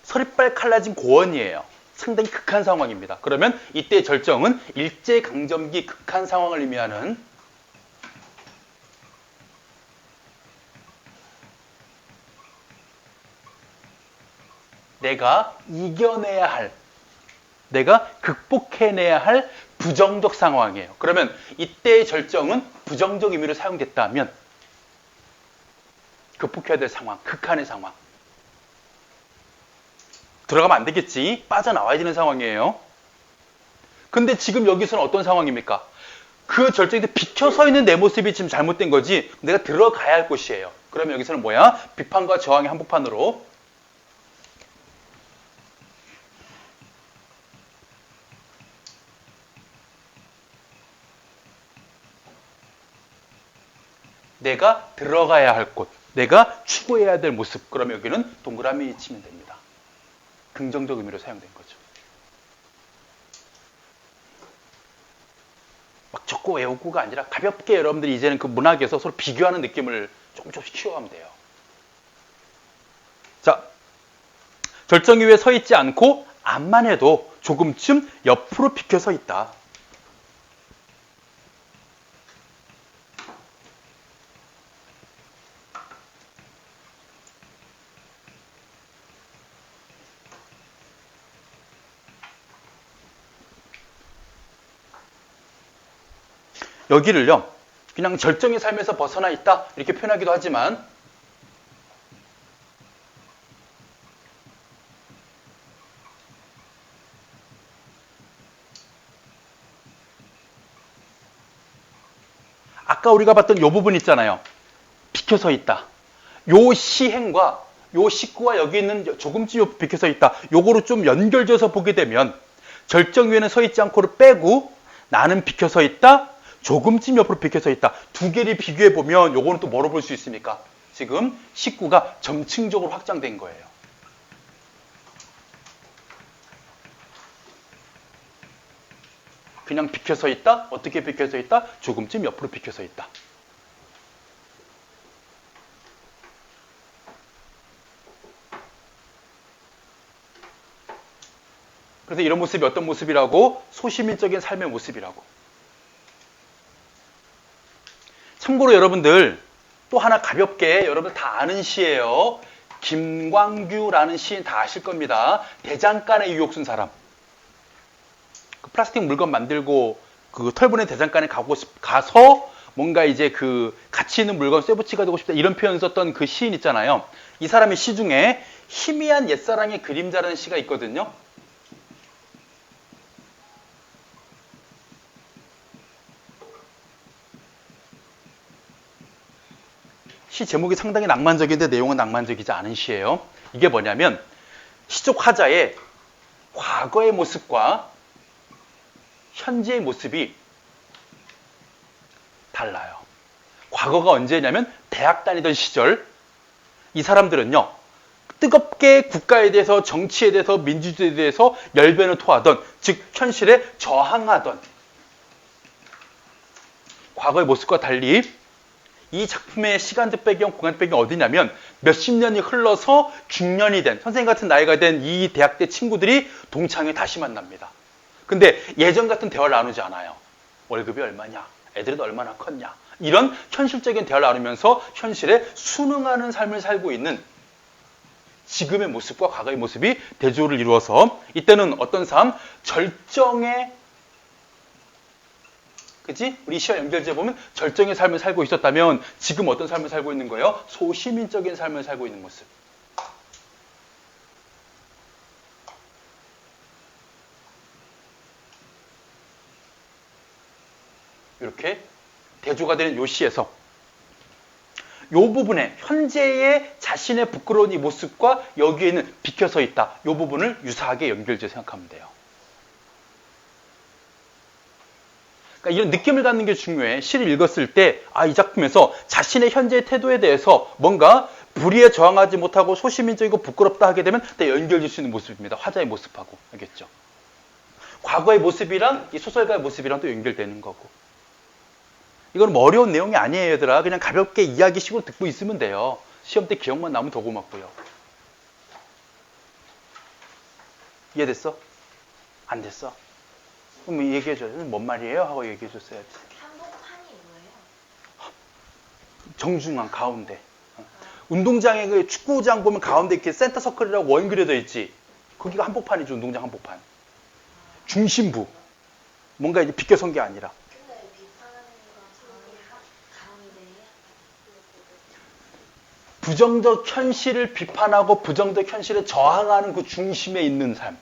서리빨 칼라진 고원이에요. 상당히 극한 상황입니다. 그러면 이때의 절정은 일제강점기 극한 상황을 의미하는 내가 이겨내야 할, 내가 극복해내야 할 부정적 상황이에요. 그러면 이때의 절정은 부정적 의미로 사용됐다면 극복해야 될 상황, 극한의 상황. 들어가면 안 되겠지. 빠져나와야 되는 상황이에요. 근데 지금 여기서는 어떤 상황입니까? 그 절정에서 비켜 서 있는 내 모습이 지금 잘못된 거지 내가 들어가야 할 곳이에요. 그러면 여기서는 뭐야? 비판과 저항의 한복판으로 내가 들어가야 할 곳, 내가 추구해야 될 모습. 그러면 여기는 동그라미 치면 됩니다. 긍정적 의미로 사용된 거죠. 막 적고 외우고가 아니라 가볍게 여러분들이 이제는 그 문학에서 서로 비교하는 느낌을 조금씩 키워가면 돼요. 자, 절정 위에 서 있지 않고 앞만 해도 조금쯤 옆으로 비켜 서 있다. 여기를요, 그냥 절정의 삶에서 벗어나 있다 이렇게 표현하기도 하지만 아까 우리가 봤던 요 부분 있잖아요. 비켜서 있다. 요 시행과 요 식구와 여기 있는 조금쯤 비켜서 있다. 요거로 좀 연결져서 보게 되면 절정 위에는 서 있지 않고를 빼고 나는 비켜서 있다. 조금쯤 옆으로 비켜서 있다. 두 개를 비교해 보면 요거는 또 뭐로 볼 수 있습니까? 지금 식구가 점층적으로 확장된 거예요. 그냥 비켜서 있다. 어떻게 비켜서 있다? 조금쯤 옆으로 비켜서 있다. 그래서 이런 모습이 어떤 모습이라고? 소시민적인 삶의 모습이라고. 참고로 여러분들 또 하나 가볍게 여러분 다 아는 시예요. 김광규라는 시인 다 아실 겁니다. 대장간의 유혹 쓴 사람. 그 플라스틱 물건 만들고 그 털보낸 대장간에 가서 뭔가 이제 그 가치 있는 물건 쇠붙이가 되고 싶다 이런 표현 썼던 그 시인 있잖아요. 이 사람의 시 중에 희미한 옛사랑의 그림자라는 시가 있거든요. 시 제목이 상당히 낭만적인데 내용은 낭만적이지 않은 시예요. 이게 뭐냐면 시족 화자의 과거의 모습과 현재의 모습이 달라요. 과거가 언제냐면 대학 다니던 시절 이 사람들은요. 뜨겁게 국가에 대해서 정치에 대해서 민주주의에 대해서 열변을 토하던 즉 현실에 저항하던 과거의 모습과 달리 이 작품의 시간적 배경, 공간적 배경이 어디냐면 몇십 년이 흘러서 중년이 된 선생님 같은 나이가 된 이 대학 때 친구들이 동창회 다시 만납니다. 근데 예전 같은 대화를 나누지 않아요. 월급이 얼마냐? 애들은 얼마나 컸냐? 이런 현실적인 대화를 나누면서 현실에 순응하는 삶을 살고 있는 지금의 모습과 과거의 모습이 대조를 이루어서 이때는 어떤 삶? 절정의 그치? 우리 시와 연결지어 보면 절정의 삶을 살고 있었다면 지금 어떤 삶을 살고 있는 거예요? 소시민적인 삶을 살고 있는 모습. 이렇게 대조가 되는 요 시에서 요 부분에 현재의 자신의 부끄러운 이 모습과 여기에는 비켜서 있다. 요 부분을 유사하게 연결지어 생각하면 돼요. 그러니까 이런 느낌을 갖는 게 중요해. 시를 읽었을 때, 이 작품에서 자신의 현재의 태도에 대해서 뭔가 불의에 저항하지 못하고 소시민적이고 부끄럽다 하게 되면 다 연결될 수 있는 모습입니다. 화자의 모습하고. 알겠죠? 과거의 모습이랑 이 소설가의 모습이랑 또 연결되는 거고. 이건 뭐 어려운 내용이 아니에요, 얘들아. 그냥 가볍게 이야기식으로 듣고 있으면 돼요. 시험 때 기억만 나면 더 고맙고요. 이해됐어? 안 됐어? 그럼 얘기해줘요. 뭔 말이에요? 하고 얘기해줬어야지. 한복판이 뭐예요? 정중앙 가운데. 운동장에 그 축구장 보면 가운데 이렇게 센터 서클이라고 원 그려져 있지. 거기가 한복판이죠. 운동장 한복판. 중심부. 뭔가 이제 비껴선 게 아니라. 근데 비판하는 거 가운데에 부정적 현실을 비판하고 부정적 현실에 저항하는 그 중심에 있는 삶.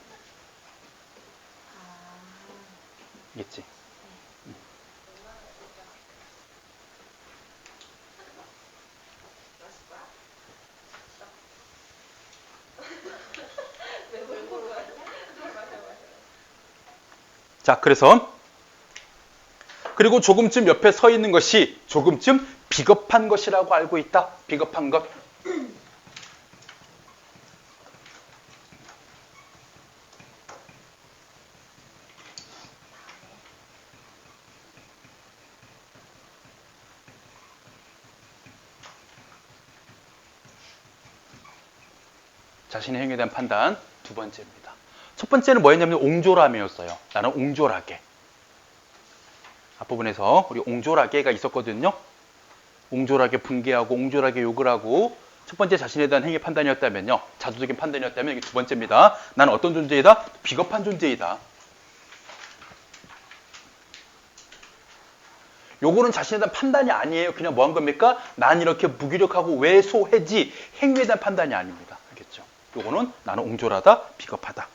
알겠지? 자, 그리고 조금쯤 옆에 서 있는 것이 조금쯤 비겁한 것이라고 알고 있다. 비겁한 것. 자신의 행위에 대한 판단 두 번째입니다. 첫 번째는 뭐였냐면 옹졸함이었어요. 나는 옹졸하게. 앞부분에서 우리 옹졸하게가 있었거든요. 옹졸하게 분개하고 옹졸하게 욕을 하고 첫 번째 자신에 대한 행위 판단이었다면요. 자조적인 판단이었다면 이게 두 번째입니다. 나는 어떤 존재이다? 비겁한 존재이다. 요거는 자신에 대한 판단이 아니에요. 그냥 뭐 한 겁니까? 난 이렇게 무기력하고 왜소해지 행위에 대한 판단이 아닙니다. 알겠죠? 요거는 나는 옹졸하다, 비겁하다.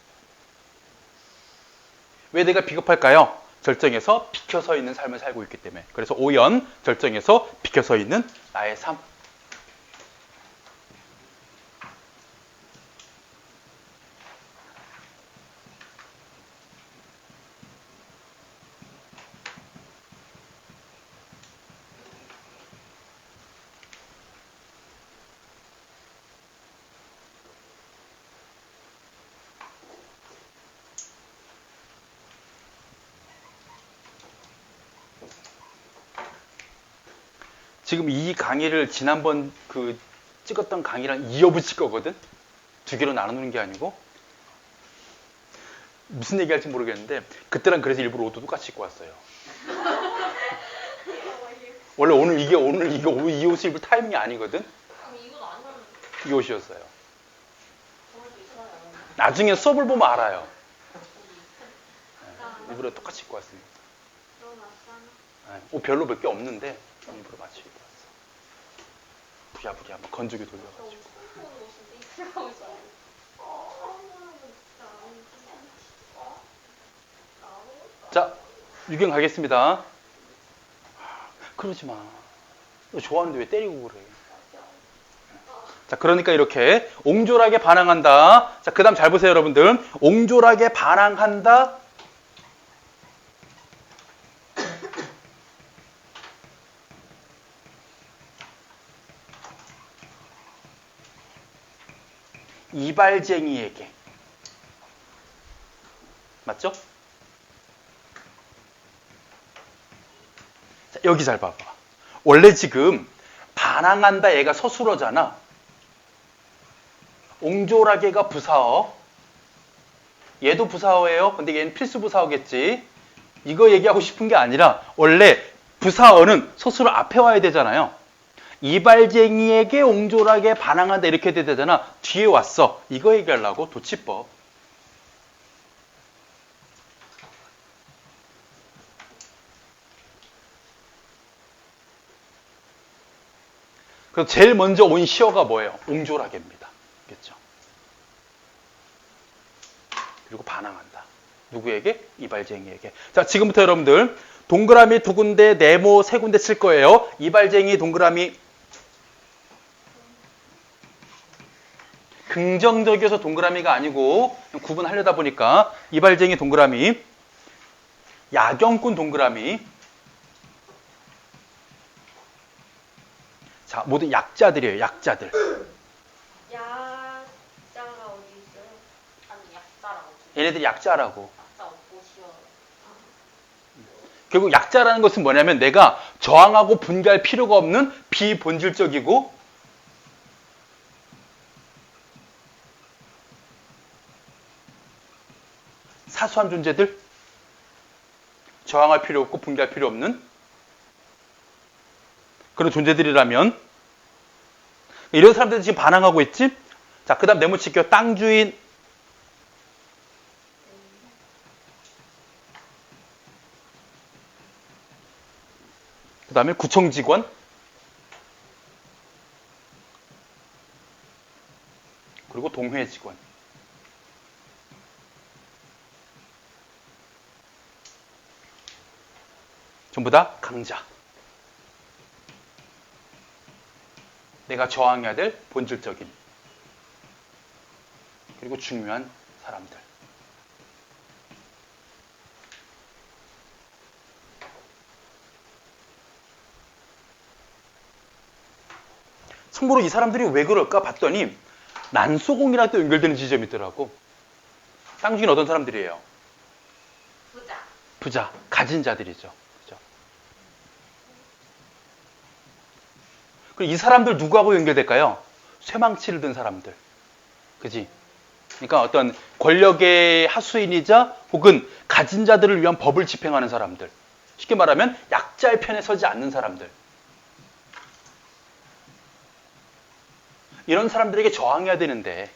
왜 내가 비겁할까요? 절정에서 비켜서 있는 삶을 살고 있기 때문에. 그래서 오연, 절정에서 비켜서 있는 나의 삶. 지금 이 강의를 지난번 그 찍었던 강의랑 이어붙일 거거든? 두 개로 나누는 게 아니고. 무슨 얘기 할지 모르겠는데, 그때랑 그래서 일부러 옷도 똑같이 입고 왔어요. 원래 오늘 이 옷을 입을 타이밍이 아니거든? 이 옷이었어요. 나중에 수업을 보면 알아요. 일부러 똑같이 입고 왔습니다. 옷 별로 몇 개 없는데, 일부러 맞추고 입고 왔어. 부랴부랴 막 건조기 돌려가지고. 자, 유경 가겠습니다. 그러지 마. 너 좋아하는데 왜 때리고 그래? 자, 그러니까 이렇게 옹졸하게 반항한다. 자, 그 다음 잘 보세요, 여러분들. 옹졸하게 반항한다. 이발쟁이에게. 맞죠? 자, 여기 잘 봐봐. 원래 지금 반항한다 얘가 서술어잖아. 옹졸하게가 부사어. 얘도 부사어예요. 근데 얘는 필수 부사어겠지. 이거 얘기하고 싶은 게 아니라 원래 부사어는 서술어 앞에 와야 되잖아요. 이발쟁이에게 옹졸하게 반항한다 이렇게 돼야 되잖아. 뒤에 왔어. 이거 얘기하려고 도치법. 그래서 제일 먼저 온 시어가 뭐예요? 옹졸하게입니다. 그렇죠? 그리고 반항한다. 누구에게? 이발쟁이에게. 자, 지금부터 여러분들 동그라미 두 군데, 네모 세 군데 칠 거예요. 이발쟁이 동그라미. 긍정적이어서 동그라미가 아니고 구분하려다 보니까 이발쟁이 동그라미, 야경꾼 동그라미. 자, 모두 약자들이에요. 약자들. 야자가 어디 있어요? 아니 약자라고. 얘네들이 약자라고. 약자 없고 시어. 결국 약자라는 것은 뭐냐면 내가 저항하고 분개할 필요가 없는 비본질적이고 사소한 존재들, 저항할 필요 없고 분개할 필요 없는 그런 존재들이라면 이런 사람들이 지금 반항하고 있지? 자, 그 다음 네모칠게요. 땅 주인, 그 다음에 구청 직원, 그리고 동회 직원. 전부 다 강자. 내가 저항해야 될 본질적인 그리고 중요한 사람들. 참고로 이 사람들이 왜 그럴까 봤더니 난소공이랑 또 연결되는 지점이 있더라고. 땅 주인 어떤 사람들이에요? 부자. 부자, 가진 자들이죠. 그죠? 그리고 이 사람들 누구하고 연결될까요? 쇠망치를 든 사람들. 그지? 그러니까 어떤 권력의 하수인이자 혹은 가진 자들을 위한 법을 집행하는 사람들. 쉽게 말하면 약자의 편에 서지 않는 사람들. 이런 사람들에게 저항해야 되는데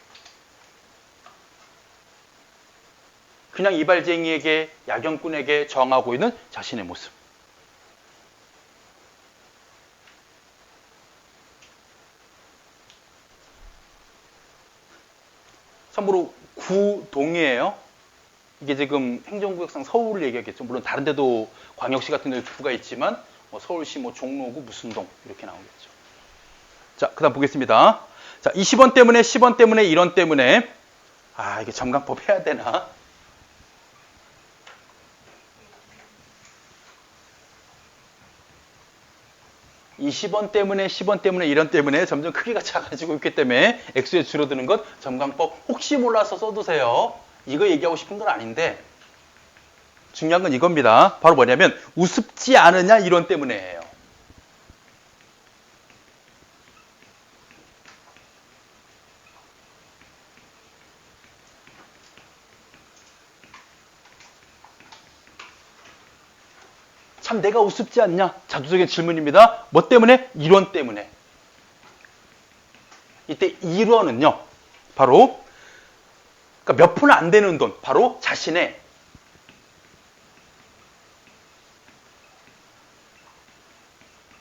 그냥 이발쟁이에게, 야경꾼에게 저항하고 있는 자신의 모습. 참고로 구동이에요. 이게 지금 행정구역상 서울을 얘기하겠죠. 물론 다른 데도 광역시 같은 데도 구가 있지만 뭐 서울시 뭐 종로구 무슨 동 이렇게 나오겠죠. 자, 그 다음 보겠습니다. 자, 20원 때문에 10원 때문에 1원 때문에 이게 점강법 해야 되나? (20원) 때문에 10원 때문에 1원 때문에 점점 크기가 작아지고 있기 때문에 액수에 줄어드는 것 점강법 혹시 몰라서 써두세요. 이거 얘기하고 싶은 건 아닌데 중요한 건 이겁니다. 바로 뭐냐면 우습지 않으냐 1원 때문에예요. 참 내가 우습지 않냐? 자주적인 질문입니다. 뭐 때문에? 1원 때문에. 이때 1원은요. 바로 그러니까 몇 푼 안 되는 돈. 바로 자신의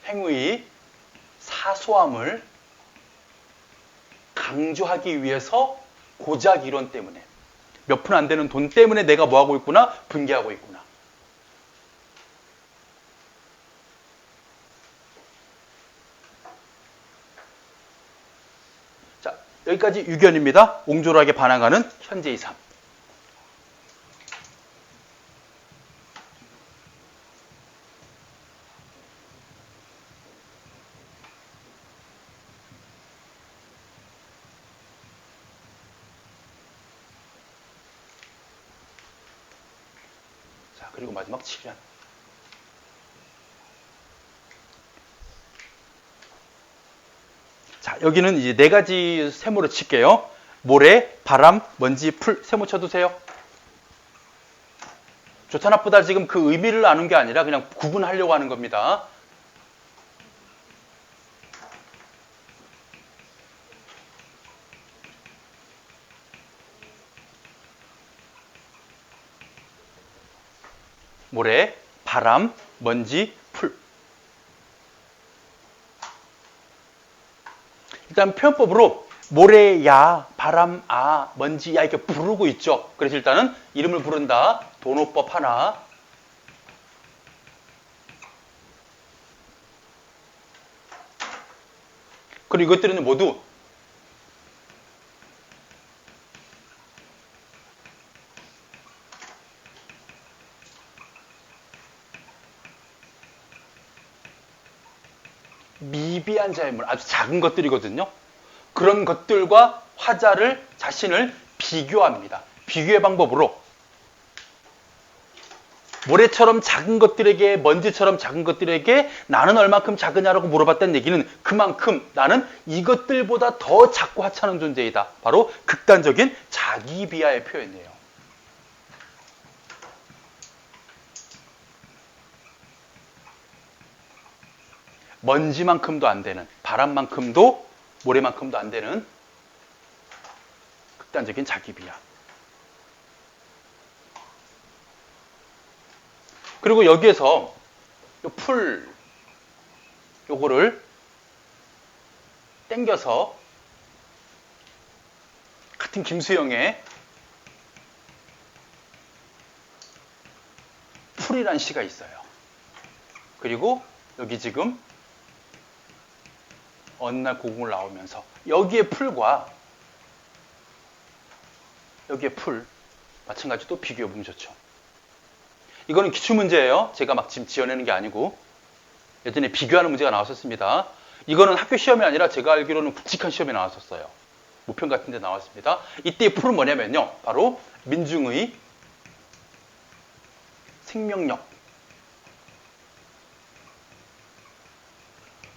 행위의 사소함을 강조하기 위해서 고작 1원 때문에 몇 푼 안 되는 돈 때문에 내가 뭐하고 있구나? 분개하고 있구나. 자, 여기까지 유견입니다. 옹졸하게 반항하는 현재의 삶. 자, 그리고 마지막 7년. 자, 여기는 이제 네 가지 세모를 칠게요. 모래, 바람, 먼지, 풀 세모 쳐두세요. 좋다 나쁘다 지금 그 의미를 아는 게 아니라 그냥 구분하려고 하는 겁니다. 모래, 바람, 먼지, 풀. 일단 표현법으로 모래, 야, 바람, 아, 먼지, 야 이렇게 부르고 있죠. 그래서 일단은 이름을 부른다. 도노법 하나. 그리고 이것들은 모두 미비한 자연물, 아주 작은 것들이거든요. 그런 것들과 화자를 자신을 비교합니다. 비교의 방법으로 모래처럼 작은 것들에게, 먼지처럼 작은 것들에게 나는 얼만큼 작으냐라고 물어봤다는 얘기는 그만큼 나는 이것들보다 더 작고 하찮은 존재이다. 바로 극단적인 자기 비하의 표현이에요. 먼지만큼도 안 되는, 바람만큼도 모래만큼도 안 되는 극단적인 자기 비하. 그리고 여기에서 요거를 땡겨서 같은 김수영의 풀이란 시가 있어요. 그리고 여기 지금 어느 날 고궁을 나오면서 여기에 풀과 여기에 풀 마찬가지로 또 비교해보면 좋죠. 이거는 기출문제예요. 제가 막 지금 지어내는 게 아니고 예전에 비교하는 문제가 나왔었습니다. 이거는 학교 시험이 아니라 제가 알기로는 굵직한 시험에 나왔었어요. 모평 같은 데 나왔습니다. 이때의 풀은 뭐냐면요. 바로 민중의 생명력,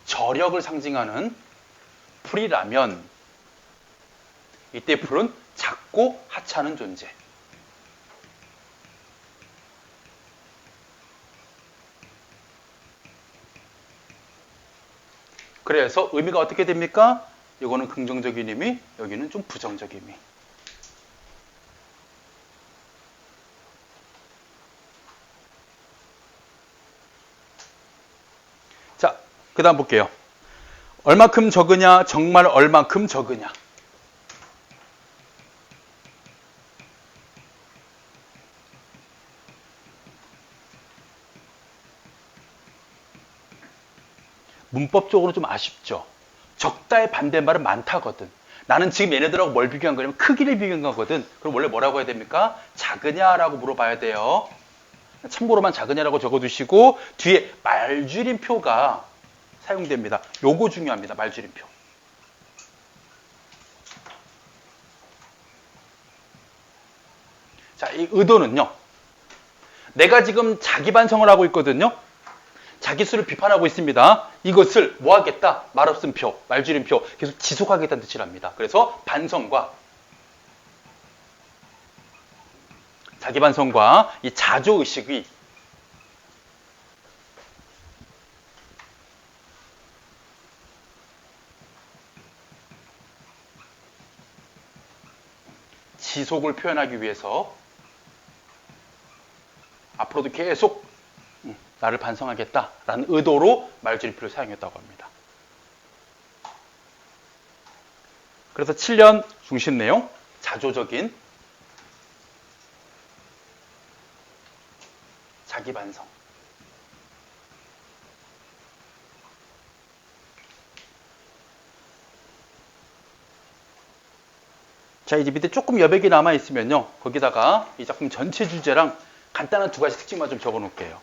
저력을 상징하는 풀이라면 이때의 풀은 작고 하찮은 존재. 그래서 의미가 어떻게 됩니까? 이거는 긍정적인 의미, 여기는 좀 부정적인 의미. 자, 그 다음 볼게요. 얼만큼 적으냐, 정말 얼만큼 적으냐. 문법적으로 좀 아쉽죠. 적다의 반대말은 많다거든. 나는 지금 얘네들하고 뭘 비교한 거냐면 크기를 비교한 거거든. 그럼 원래 뭐라고 해야 됩니까? 작으냐라고 물어봐야 돼요. 참고로만 작으냐라고 적어두시고 뒤에 말줄임표가 사용됩니다. 요거 중요합니다. 말줄임표. 자, 이 의도는요. 내가 지금 자기 반성을 하고 있거든요. 자기 수를 비판하고 있습니다. 이것을 뭐 하겠다? 말없음표, 말줄임표 계속 지속하겠다는 뜻이랍니다. 그래서 반성과 자기 반성과 이 자조의식이 지속을 표현하기 위해서 앞으로도 계속 나를 반성하겠다라는 의도로 말줄임표를 사용했다고 합니다. 그래서 7년 중심 내용, 자조적인 자기 반성. 자, 이제 밑에 조금 여백이 남아 있으면요. 거기다가 이 작품 전체 주제랑 간단한 두 가지 특징만 좀 적어 놓을게요.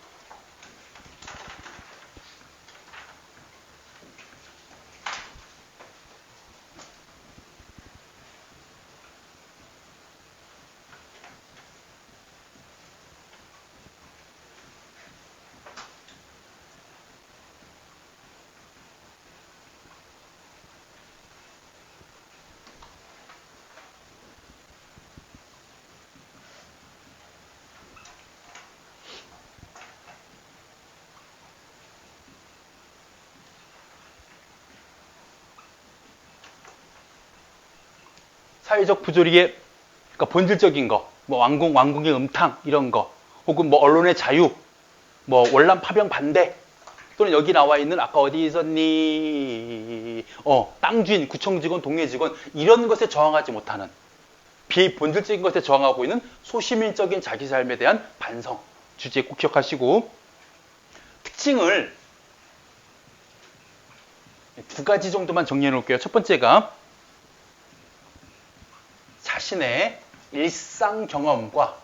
사회적 부조리의 그러니까 본질적인 거, 뭐 왕궁의 음탕 이런 거, 혹은 뭐 언론의 자유, 뭐 월남 파병 반대, 또는 여기 나와 있는 아까 어디 있었니? 땅 주인, 구청 직원, 동네 직원 이런 것에 저항하지 못하는 비본질적인 것에 저항하고 있는 소시민적인 자기 삶에 대한 반성 주제 꼭 기억하시고 특징을 두 가지 정도만 정리해 놓을게요. 첫 번째가 자신의 일상 경험과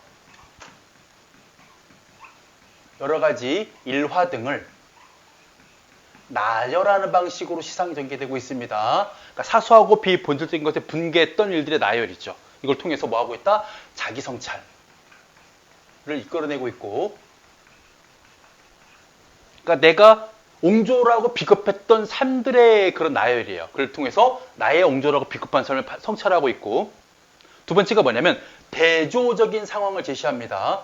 여러 가지 일화 등을 나열하는 방식으로 시상이 전개되고 있습니다. 그러니까 사소하고 비본질적인 것에 분개했던 일들의 나열이죠. 이걸 통해서 뭐하고 있다? 자기 성찰을 이끌어내고 있고, 그러니까 내가 옹졸하고 비겁했던 삶들의 그런 나열이에요. 그걸 통해서 나의 옹졸하고 비겁한 삶을 성찰하고 있고, 두 번째가 뭐냐면 대조적인 상황을 제시합니다.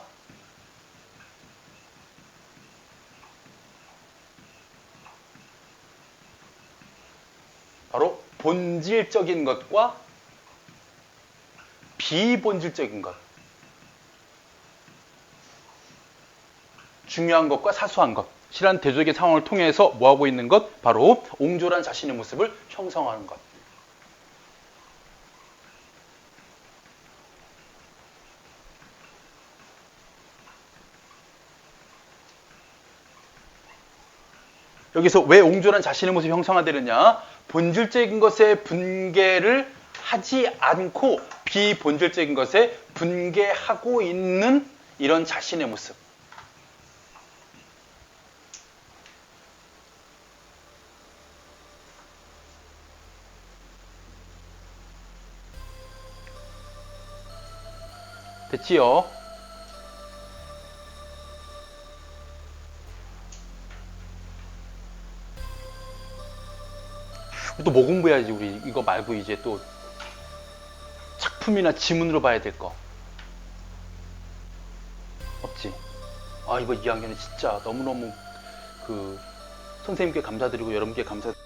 바로 본질적인 것과 비본질적인 것, 중요한 것과 사소한 것이란 대조적인 상황을 통해서 뭐하고 있는 것? 바로 옹졸한 자신의 모습을 형성하는 것. 여기서 왜 옹졸한 자신의 모습이 형성화되느냐? 본질적인 것에 분개를 하지 않고 비본질적인 것에 분개하고 있는 이런 자신의 모습. 됐지요? 또 뭐 공부해야지 우리 이거 말고 이제 또 작품이나 지문으로 봐야 될 거 없지? 아 이번 2학년은 진짜 너무너무 그 선생님께 감사드리고 여러분께 감사드리고